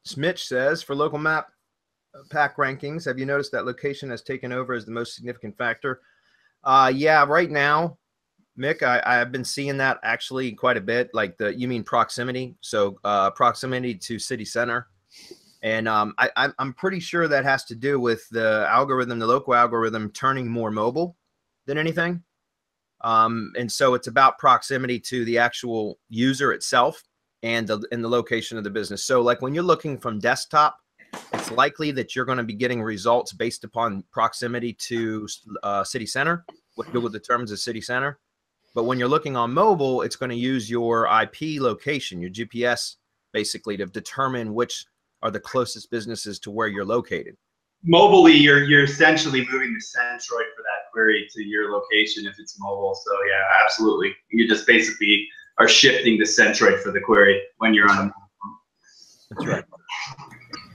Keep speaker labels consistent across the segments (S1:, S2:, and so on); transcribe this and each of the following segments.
S1: Smitch says, for local map pack rankings, have you noticed that location has taken over as the most significant factor? Yeah, right now, Mick, I've been seeing that actually quite a bit. Like you mean proximity? So proximity to city center. And I'm pretty sure that has to do with the algorithm, the local algorithm turning more mobile than anything. And so it's about proximity to the actual user itself and the location of the business. So like when you're looking from desktop, it's likely that you're going to be getting results based upon proximity to city center, what Google determines as city center. But when you're looking on mobile, it's going to use your IP location, your GPS, basically to determine which are the closest businesses to where you're located.
S2: Mobilely, you're essentially moving the centroid for that query to your location if it's mobile. So yeah, absolutely. You just basically are shifting the centroid for the query when you're on a mobile phone.
S1: That's right.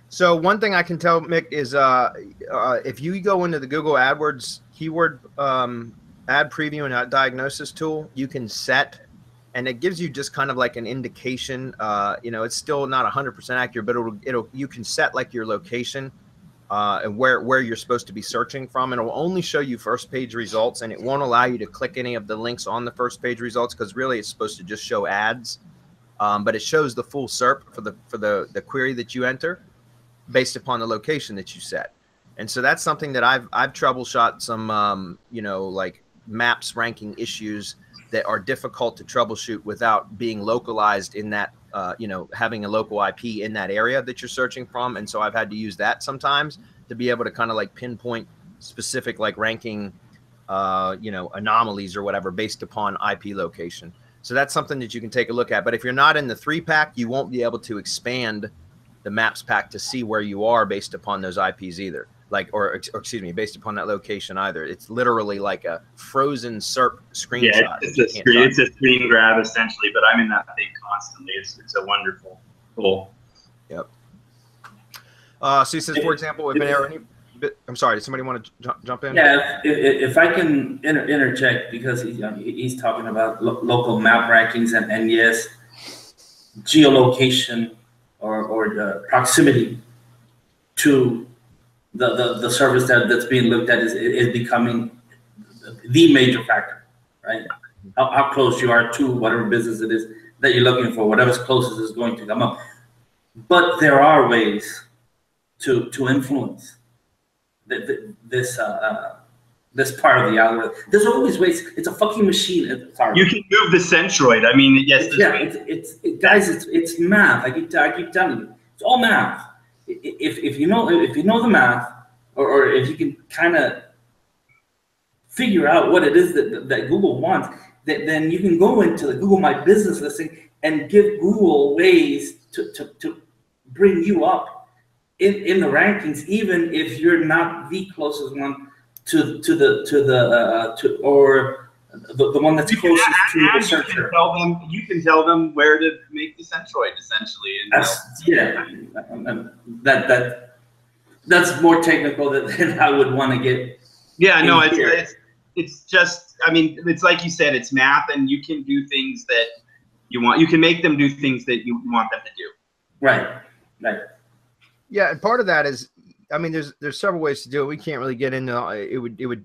S1: So one thing I can tell, Mick, is if you go into the Google AdWords keyword ad preview and ad diagnosis tool, you can set, and it gives you just kind of like an indication. You know, it's still not 100% accurate, but you can set like your location and where you're supposed to be searching from, and it'll only show you first page results, and it won't allow you to click any of the links on the first page results because really it's supposed to just show ads. But it shows the full SERP for the query that you enter based upon the location that you set. And so that's something that I've troubleshot some you know, like maps ranking issues that are difficult to troubleshoot without being localized in that you know, having a local IP in that area that you're searching from. And so I've had to use that sometimes to be able to kind of like pinpoint specific like ranking you know, anomalies or whatever based upon IP location. So that's something that you can take a look at. But if you're not in the 3-pack, you won't be able to expand the maps pack to see where you are based upon those IPs either. Like, or excuse me, based upon that location either. It's literally like a frozen SERP screenshot.
S2: Yeah, it's a screen grab essentially, but I'm in that thing constantly. It's a wonderful tool.
S1: Yep. So he says, for example, if an error, I'm sorry, does somebody want to jump in?
S3: Yeah, if I can interject, because he's talking about local map rankings, and yes, geolocation or the proximity to the service that's being looked at is becoming the major factor, right? How close you are to whatever business it is that you're looking for, whatever's closest is going to come up. But there are ways to influence this part of the algorithm. There's always ways. It's a fucking machine. Sorry.
S2: You can move the centroid. I mean, yes.
S3: Guys, it's math. I keep telling you, it's all math. If you know the math, or if you can kind of figure out what it is that Google wants, then you can go into the Google My Business listing and give Google ways to bring you up in the rankings, even if you're not the closest one to the one that's closest to the searcher.
S2: You can tell them where to make the centroid essentially.
S3: That's more technical than I would want to get.
S2: Yeah, no, it's just, I mean, it's like you said, it's math, and you can do things that you want. You can make them do things that you want them to do.
S3: Right.
S1: Yeah, and part of that is, I mean, there's several ways to do it. We can't really get into it.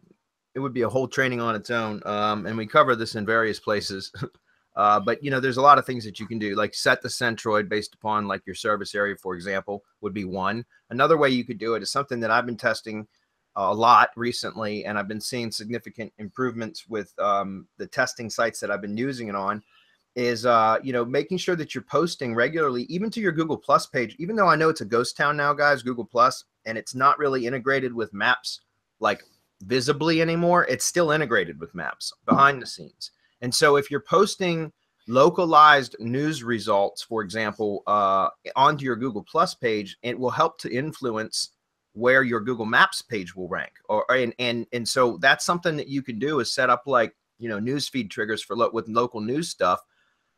S1: Would be a whole training on its own, and we cover this in various places. But you know, there's a lot of things that you can do, like set the centroid based upon like your service area, for example, would be one. Another way you could do it is something that I've been testing a lot recently, and I've been seeing significant improvements with the testing sites that I've been using it on. Is you know, making sure that you're posting regularly, even to your Google Plus page. Even though I know it's a ghost town now, guys, Google Plus, and it's not really integrated with Maps like visibly anymore, it's still integrated with Maps behind the scenes. And so if you're posting localized news results, for example, onto your Google Plus page, it will help to influence where your Google Maps page will rank. And so that's something that you can do, is set up like, you know, newsfeed triggers for with local news stuff.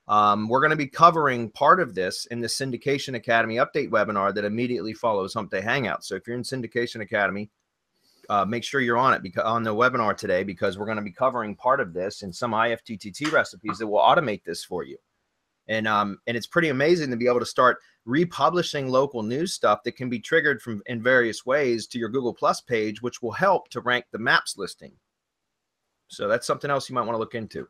S1: We're going to be covering part of this in the Syndication Academy update webinar that immediately follows Hump Day Hangout. So if you're in Syndication Academy, make sure you're on it, on the webinar today, because we're going to be covering part of this and some IFTTT recipes that will automate this for you. And it's pretty amazing to be able to start republishing local news stuff that can be triggered from in various ways to your Google Plus page, which will help to rank the maps listing. So that's something else you might want to look into.